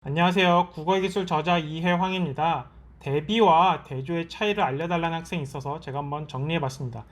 안녕하세요. 국어의 기술 저자 이혜황입니다. 대비와 대조의 차이를 알려달라는 학생이 있어서 제가 한번 정리해봤습니다.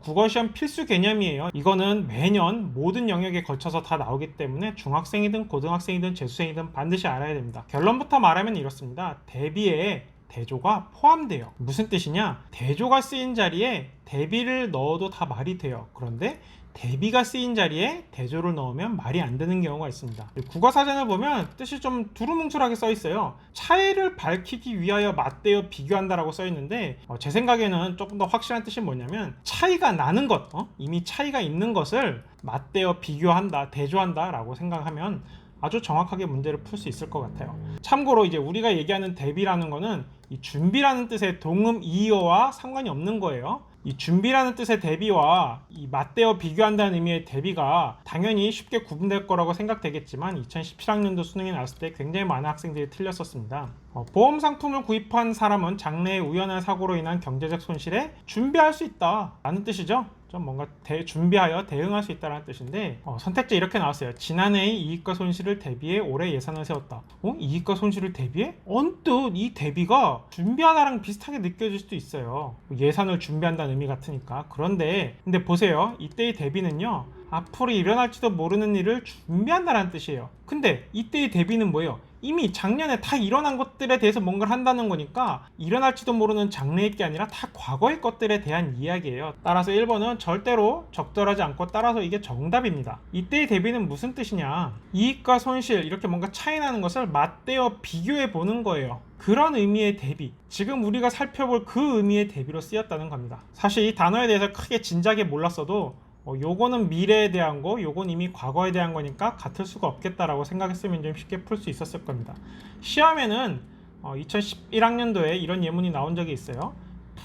국어시험 필수 개념이에요. 이거는 매년 모든 영역에 걸쳐서 다 나오기 때문에 중학생이든 고등학생이든 재수생이든 반드시 알아야 됩니다. 결론부터 말하면 이렇습니다. 대비에 대조가 포함돼요. 무슨 뜻이냐? 대조가 쓰인 자리에 대비를 넣어도 다 말이 돼요. 그런데 대비가 쓰인 자리에 대조를 넣으면 말이 안 되는 경우가 있습니다. 국어사전을 보면 뜻이 좀 두루뭉술하게 써 있어요. 차이를 밝히기 위하여 맞대어 비교한다라고 써 있는데 제 생각에는 조금 더 확실한 뜻이 뭐냐면 차이가 나는 것, 이미 차이가 있는 것을 맞대어 비교한다, 대조한다 라고 생각하면 아주 정확하게 문제를 풀 수 있을 것 같아요. 참고로 이제 우리가 얘기하는 대비라는 거는 이 준비라는 뜻의 동음 이어와 상관이 없는 거예요. 이 준비라는 뜻의 대비와 이 맞대어 비교한다는 의미의 대비가 당연히 쉽게 구분될 거라고 생각되겠지만 2017학년도 수능에 나왔을 때 굉장히 많은 학생들이 틀렸었습니다. 보험 상품을 구입한 사람은 장래의 우연한 사고로 인한 경제적 손실에 준비할 수 있다 라는 뜻이죠. 좀 뭔가 준비하여 대응할 수 있다는 뜻인데 선택지 이렇게 나왔어요. 지난해의 이익과 손실을 대비해 올해 예산을 세웠다. 이익과 손실을 대비해? 언뜻 이 대비가 준비하다랑 비슷하게 느껴질 수도 있어요. 예산을 준비한다는 의미 같으니까. 근데 보세요. 이때의 대비는요. 앞으로 일어날지도 모르는 일을 준비한다는 뜻이에요. 근데 이때의 대비는 뭐예요? 이미 작년에 다 일어난 것들에 대해서 뭔가를 한다는 거니까 일어날지도 모르는 장래의 게 아니라 다 과거의 것들에 대한 이야기예요. 따라서 1번은 절대로 적절하지 않고 따라서 이게 정답입니다. 이때의 대비는 무슨 뜻이냐? 이익과 손실 이렇게 뭔가 차이 나는 것을 맞대어 비교해 보는 거예요. 그런 의미의 대비, 지금 우리가 살펴볼 그 의미의 대비로 쓰였다는 겁니다. 사실 이 단어에 대해서 크게 진작에 몰랐어도 요거는 미래에 대한 거, 요건 이미 과거에 대한 거니까 같을 수가 없겠다라고 생각했으면 좀 쉽게 풀 수 있었을 겁니다. 시험에는 2011학년도에 이런 예문이 나온 적이 있어요.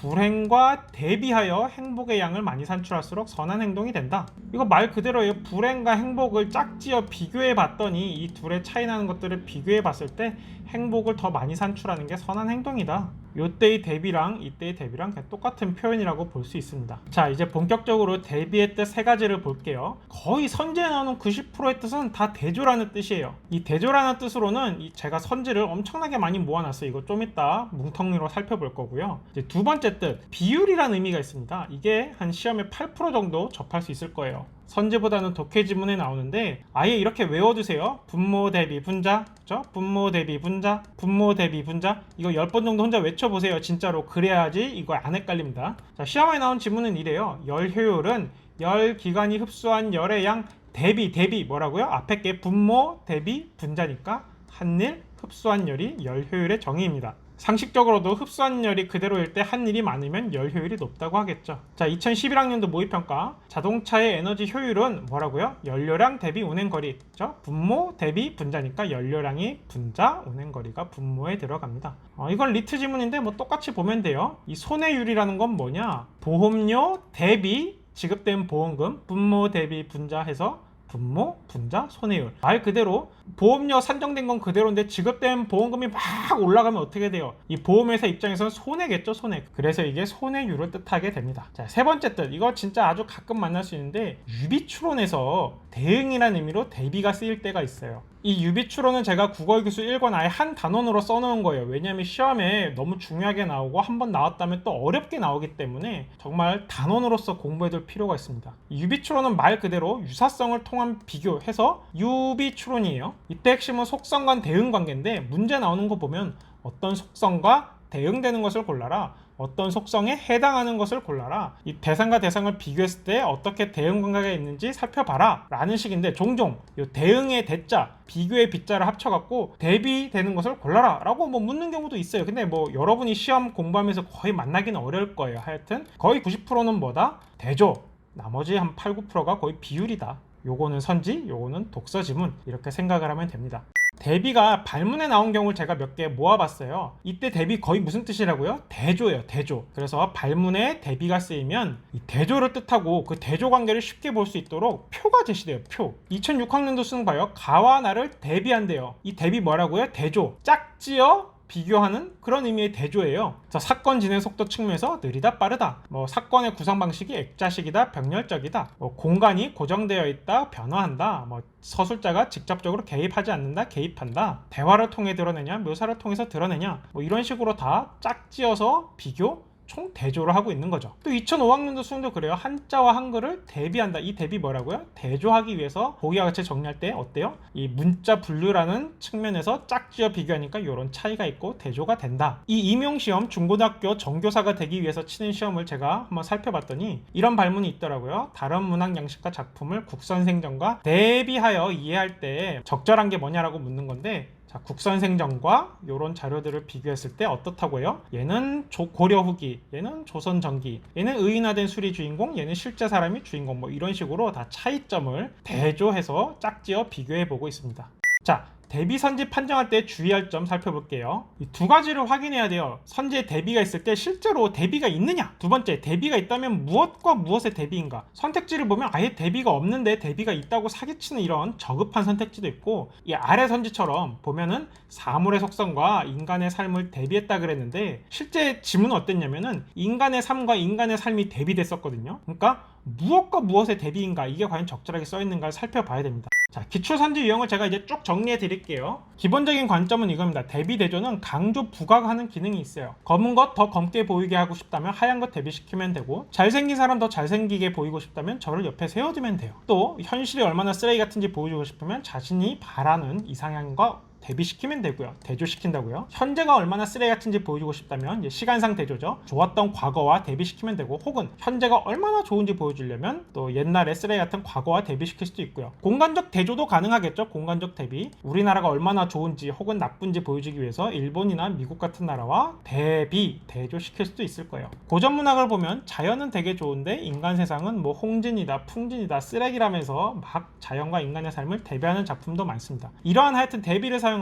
불행과 대비하여 행복의 양을 많이 산출할수록 선한 행동이 된다. 이거 말 그대로예요. 불행과 행복을 짝지어 비교해 봤더니 이 둘의 차이 나는 것들을 비교해 봤을 때 행복을 더 많이 산출하는 게 선한 행동이다. 요때의 대비랑 이때의 대비랑 똑같은 표현이라고 볼 수 있습니다. 자, 이제 본격적으로 대비의 뜻 세 가지를 볼게요. 거의 선지에 나오는 90%의 뜻은 다 대조라는 뜻이에요. 이 대조라는 뜻으로는 제가 선지를 엄청나게 많이 모아놨어요. 이거 좀 이따 뭉텅이로 살펴볼 거고요. 이제 두 번째 뜻, 비율이라는 의미가 있습니다. 이게 한 시험에 8% 정도 접할 수 있을 거예요. 선지보다는 독해 지문에 나오는데 아예 이렇게 외워두세요. 분모 대비 분자, 그렇죠? 분모 대비 분자, 분모 대비 분자. 이거 10번 정도 혼자 외쳐보세요. 진짜로. 그래야지 이거 안 헷갈립니다. 자, 시험에 나온 지문은 이래요. 열 효율은 열 기관이 흡수한 열의 양 대비 뭐라고요? 앞에 게 분모 대비 분자니까 한일 흡수한 열이 열 효율의 정의입니다. 상식적으로도 흡수한 열이 그대로일 때 한 일이 많으면 열 효율이 높다고 하겠죠. 자, 2011학년도 모의평가 자동차의 에너지 효율은 뭐라고요? 연료량 대비 운행거리, 그렇죠? 분모 대비 분자니까 연료량이 분자, 운행거리가 분모에 들어갑니다. 이건 리트 지문인데 뭐 똑같이 보면 돼요. 이 손해율이라는 건 뭐냐? 보험료 대비 지급된 보험금 분모 대비 분자 해서 분모, 분자, 손해율. 말 그대로 보험료 산정된 건 그대로인데 지급된 보험금이 막 올라가면 어떻게 돼요? 이 보험회사 입장에서는 손해겠죠, 손해. 그래서 이게 손해율을 뜻하게 됩니다. 자, 세 번째 뜻. 이거 진짜 아주 가끔 만날 수 있는데 유비추론에서 대응이라는 의미로 대비가 쓰일 때가 있어요. 이 유비추론은 제가 국어의 기술 1권 아예 한 단원으로 써놓은 거예요. 왜냐하면 시험에 너무 중요하게 나오고 한번 나왔다면 또 어렵게 나오기 때문에 정말 단원으로서 공부해둘 필요가 있습니다. 이 유비추론은 말 그대로 유사성을 통한 비교해서 유비추론이에요. 이때 핵심은 속성 간 대응 관계인데 문제 나오는 거 보면 어떤 속성과 대응되는 것을 골라라. 어떤 속성에 해당하는 것을 골라라. 이 대상과 대상을 비교했을 때 어떻게 대응 관계가 있는지 살펴봐라 라는 식인데 종종 이 대응의 대자, 비교의 비자를 합쳐갖고 대비되는 것을 골라라 라고 뭐 묻는 경우도 있어요. 근데 뭐 여러분이 시험 공부하면서 거의 만나기는 어려울 거예요. 하여튼 거의 90%는 뭐다? 대조. 나머지 한 8, 9%가 거의 비율이다. 요거는 선지, 요거는 독서 지문 이렇게 생각을 하면 됩니다. 대비가 발문에 나온 경우를 제가 몇 개 모아봤어요. 이때 대비 거의 무슨 뜻이라고요? 대조예요, 대조. 그래서 발문에 대비가 쓰이면 이 대조를 뜻하고 그 대조 관계를 쉽게 볼 수 있도록 표가 제시돼요, 표. 2006학년도 수능 봐요. 가와 나를 대비한대요. 이 대비 뭐라고요? 대조. 짝지어 비교하는 그런 의미의 대조예요. 자, 사건 진행 속도 측면에서 느리다 빠르다, 뭐 사건의 구성 방식이 액자식이다 병렬적이다, 뭐 공간이 고정되어 있다 변화한다, 뭐 서술자가 직접적으로 개입하지 않는다 개입한다, 대화를 통해 드러내냐 묘사를 통해서 드러내냐, 뭐 이런 식으로 다 짝지어서 비교 총 대조를 하고 있는 거죠. 또 2005학년도 수능도 그래요. 한자와 한글을 대비한다. 이 대비 뭐라고요? 대조하기 위해서 보기와 같이 정리할 때 어때요? 이 문자 분류라는 측면에서 짝지어 비교하니까 이런 차이가 있고 대조가 된다. 이 임용시험 중고등학교 정교사가 되기 위해서 치는 시험을 제가 한번 살펴봤더니 이런 발문이 있더라고요. 다른 문학 양식과 작품을 국선생전과 대비하여 이해할 때 적절한 게 뭐냐라고 묻는 건데, 자, 국선생전과 이런 자료들을 비교했을 때 어떻다고 해요? 얘는 고려 후기, 얘는 조선 전기, 얘는 의인화된 수리 주인공, 얘는 실제 사람이 주인공, 뭐 이런 식으로 다 차이점을 대조해서 짝지어 비교해 보고 있습니다. 자, 대비 선지 판정할 때 주의할 점 살펴볼게요. 이 두 가지를 확인해야 돼요. 선지에 대비가 있을 때 실제로 대비가 있느냐? 두 번째, 대비가 있다면 무엇과 무엇의 대비인가? 선택지를 보면 아예 대비가 없는데 대비가 있다고 사기치는 이런 저급한 선택지도 있고, 이 아래 선지처럼 보면은 사물의 속성과 인간의 삶을 대비했다 그랬는데 실제 지문은 어땠냐면은 인간의 삶과 인간의 삶이 대비됐었거든요. 그러니까 무엇과 무엇의 대비인가, 이게 과연 적절하게 써있는가를 살펴봐야 됩니다. 자, 기출선지 유형을 제가 이제 쭉 정리해 드릴게요. 기본적인 관점은 이겁니다. 대비 대조는 강조 부각하는 기능이 있어요. 검은 것 더 검게 보이게 하고 싶다면 하얀 것 대비시키면 되고, 잘생긴 사람 더 잘생기게 보이고 싶다면 저를 옆에 세워두면 돼요. 또 현실이 얼마나 쓰레기 같은지 보여주고 싶으면 자신이 바라는 이상향과 대비시키면 되고요. 대조시킨다고요. 현재가 얼마나 쓰레기 같은지 보여주고 싶다면 이제 시간상 대조죠. 좋았던 과거와 대비시키면 되고, 혹은 현재가 얼마나 좋은지 보여주려면 또 옛날의 쓰레기 같은 과거와 대비시킬 수도 있고요. 공간적 대조도 가능하겠죠. 공간적 대비. 우리나라가 얼마나 좋은지 혹은 나쁜지 보여주기 위해서 일본이나 미국 같은 나라와 대조시킬 수도 있을 거예요. 고전 문학을 보면 자연은 되게 좋은데 인간 세상은 뭐 홍진이다 풍진이다 쓰레기라면서 막 자연과 인간의 삶을 대비하는 작품도 많습니다. 이러한 하여튼 대비를 사용하면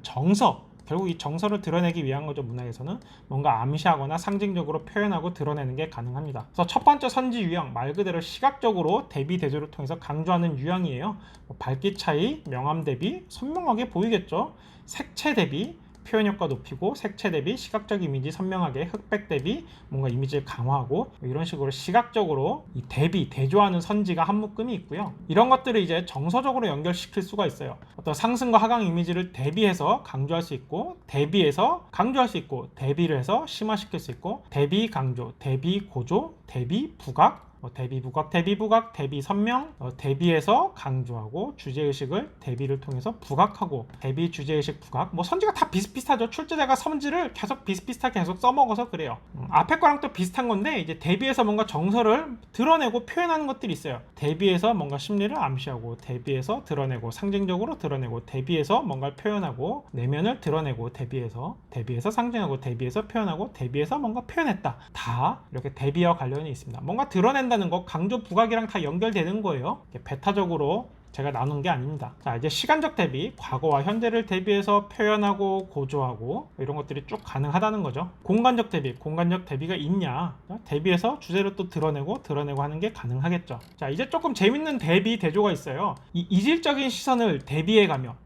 정서, 결국 이 정서를 드러내기 위한 거죠. 문학에서는 뭔가 암시하거나 상징적으로 표현하고 드러내는 게 가능합니다. 그래서 첫 번째 선지 유형, 말 그대로 시각적으로 대비 대조를 통해서 강조하는 유형이에요. 밝기 차이, 명암 대비, 선명하게 보이겠죠. 색채 대비, 표현 효과 높이고, 색채 대비, 시각적 이미지 선명하게, 흑백 대비, 뭔가 이미지를 강화하고, 이런 식으로 시각적으로 이 대비, 대조하는 선지가 한 묶음이 있고요. 이런 것들을 이제 정서적으로 연결시킬 수가 있어요. 어떤 상승과 하강 이미지를 대비해서 강조할 수 있고, 대비해서 강조할 수 있고, 대비를 해서 심화시킬 수 있고, 대비 강조, 대비 고조, 대비 부각, 대비 부각, 대비 부각, 대비 선명, 대비해서 강조하고, 주제의식을 대비를 통해서 부각하고, 대비 주제의식 부각, 뭐 선지가 다 비슷비슷하죠. 출제자가 선지를 계속 비슷비슷하게 계속 써먹어서 그래요. 앞에 거랑 또 비슷한 건데, 이제 대비해서 뭔가 정서를 드러내고 표현하는 것들이 있어요. 대비해서 뭔가 심리를 암시하고, 대비해서 드러내고, 상징적으로 드러내고, 대비해서 뭔가를 표현하고, 내면을 드러내고, 대비해서 상징하고, 대비해서 표현하고, 대비해서 뭔가 표현했다. 다 이렇게 대비와 관련이 있습니다. 뭔가 드러낸다는 거, 강조 부각이랑 다 연결되는 거예요. 배타적으로 제가 나눈 게 아닙니다. 자, 이제 시간적 대비, 과거와 현재를 대비해서 표현하고 고조하고 이런 것들이 쭉 가능하다는 거죠. 공간적 대비, 공간적 대비가 있냐, 대비해서 주제를 또 드러내고 하는 게 가능하겠죠. 자, 이제 조금 재밌는 대비 대조가 있어요. 이 이질적인 시선을 대비해가며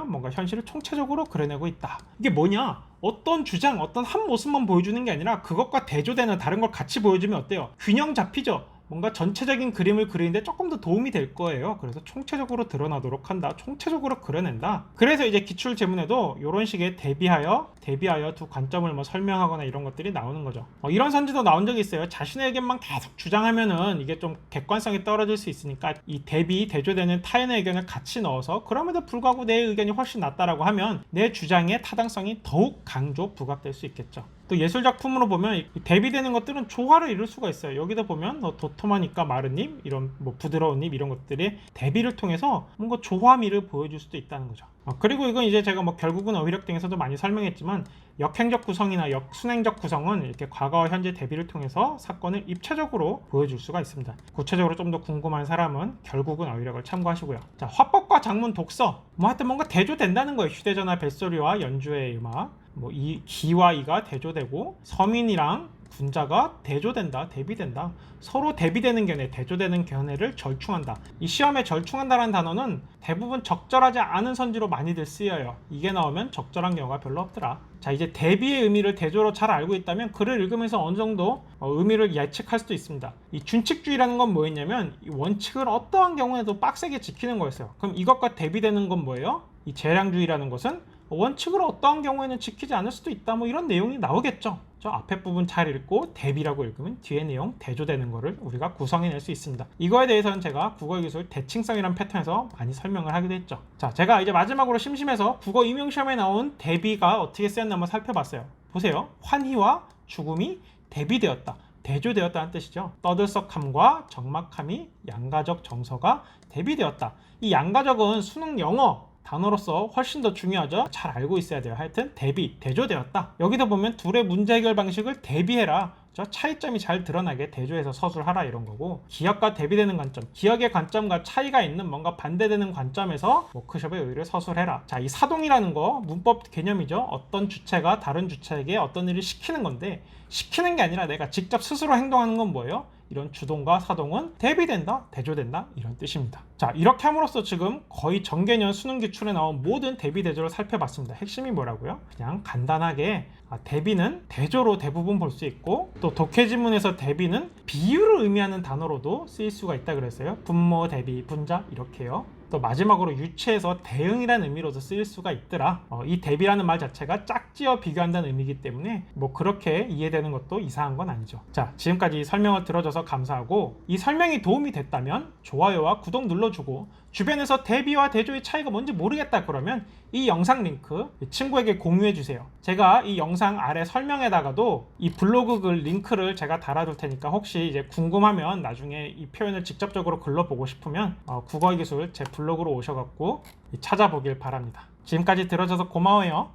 뭔가 현실을 총체적으로 그려내고 있다. 이게 뭐냐? 어떤 주장, 어떤 한 모습만 보여주는 게 아니라 그것과 대조되는 다른 걸 같이 보여주면 어때요? 균형 잡히죠? 뭔가 전체적인 그림을 그리는데 조금 더 도움이 될 거예요. 그래서 총체적으로 드러나도록 한다. 총체적으로 그려낸다. 그래서 이제 기출 제문에도 이런 식의 대비하여 두 관점을 뭐 설명하거나 이런 것들이 나오는 거죠. 이런 선지도 나온 적이 있어요. 자신의 의견만 계속 주장하면은 이게 좀 객관성이 떨어질 수 있으니까 이 대조되는 타인의 의견을 같이 넣어서, 그럼에도 불구하고 내 의견이 훨씬 낫다라고 하면 내 주장의 타당성이 더욱 강조 부각될 수 있겠죠. 또 예술작품으로 보면 대비되는 것들은 조화를 이룰 수가 있어요. 여기다 보면 도톰한 잎과 마른 잎, 이런 뭐 부드러운 잎, 이런 것들이 대비를 통해서 뭔가 조화미를 보여줄 수도 있다는 거죠. 그리고 이건 이제 제가 뭐 결국은 어휘력 등에서도 많이 설명했지만, 역행적 구성이나 역순행적 구성은 이렇게 과거와 현재 대비를 통해서 사건을 입체적으로 보여줄 수가 있습니다. 구체적으로 좀 더 궁금한 사람은 결국은 어휘력을 참고하시고요. 자, 화법과 장문 독서, 뭐 하여튼 뭔가 대조된다는 거예요. 휴대전화 벨소리와 연주의 음악, 뭐 이 기와 이가 대조되고, 서민이랑 분자가 대조된다, 대비된다. 서로 대비되는 견해, 대조되는 견해를 절충한다. 이 시험에 절충한다라는 단어는 대부분 적절하지 않은 선지로 많이들 쓰여요. 이게 나오면 적절한 경우가 별로 없더라. 자, 이제 대비의 의미를 대조로 잘 알고 있다면 글을 읽으면서 어느 정도 의미를 예측할 수도 있습니다. 이 준칙주의라는 건 뭐였냐면 이 원칙을 어떠한 경우에도 빡세게 지키는 거였어요. 그럼 이것과 대비되는 건 뭐예요? 이 재량주의라는 것은 원칙을 어떠한 경우에는 지키지 않을 수도 있다, 뭐 이런 내용이 나오겠죠. 저 앞에 부분 잘 읽고 대비라고 읽으면 뒤에 내용 대조되는 거를 우리가 구성해낼 수 있습니다. 이거에 대해서는 제가 국어기술 대칭성이라는 패턴에서 많이 설명을 하기도 했죠. 자, 제가 이제 마지막으로 심심해서 국어 임용시험에 나온 대비가 어떻게 쓰였나 한번 살펴봤어요. 보세요. 환희와 죽음이 대비되었다, 대조되었다는 뜻이죠. 떠들썩함과 적막함이 양가적 정서가 대비되었다. 이 양가적은 수능 영어 단어로서 훨씬 더 중요하죠. 잘 알고 있어야 돼요. 하여튼 대비, 대조되었다. 여기도 보면 둘의 문제 해결 방식을 대비해라. 저 차이점이 잘 드러나게 대조해서 서술하라 이런 거고, 기억과 대비되는 관점, 기억의 관점과 차이가 있는 뭔가 반대되는 관점에서 워크숍의 의의를 서술해라. 자, 이 사동이라는 거 문법 개념이죠. 어떤 주체가 다른 주체에게 어떤 일을 시키는 건데, 시키는 게 아니라 내가 직접 스스로 행동하는 건 뭐예요? 이런 주동과 사동은 대비된다, 대조된다 이런 뜻입니다. 자, 이렇게 함으로써 지금 거의 전개년 수능 기출에 나온 모든 대비 대조를 살펴봤습니다. 핵심이 뭐라고요? 그냥 간단하게 대비는 대조로 대부분 볼 수 있고, 또 독해지문에서 대비는 비유를 의미하는 단어로도 쓰일 수가 있다 그랬어요. 분모, 대비, 분자 이렇게요. 또 마지막으로 유치에서 대응이라는 의미로도 쓰일 수가 있더라. 이 대비라는 말 자체가 짝지어 비교한다는 의미이기 때문에 뭐 그렇게 이해되는 것도 이상한 건 아니죠. 자, 지금까지 설명을 들어줘서 감사하고, 이 설명이 도움이 됐다면 좋아요와 구독 눌러주고, 주변에서 대비와 대조의 차이가 뭔지 모르겠다 그러면 이 영상 링크 친구에게 공유해 주세요. 제가 이 영상 아래 설명에다가도 이 블로그 글 링크를 제가 달아둘 테니까 혹시 이제 궁금하면 나중에 이 표현을 직접적으로 글로 보고 싶으면 국어의 기술 제 블로그로 오셔갖고 찾아보길 바랍니다. 지금까지 들어줘서 고마워요.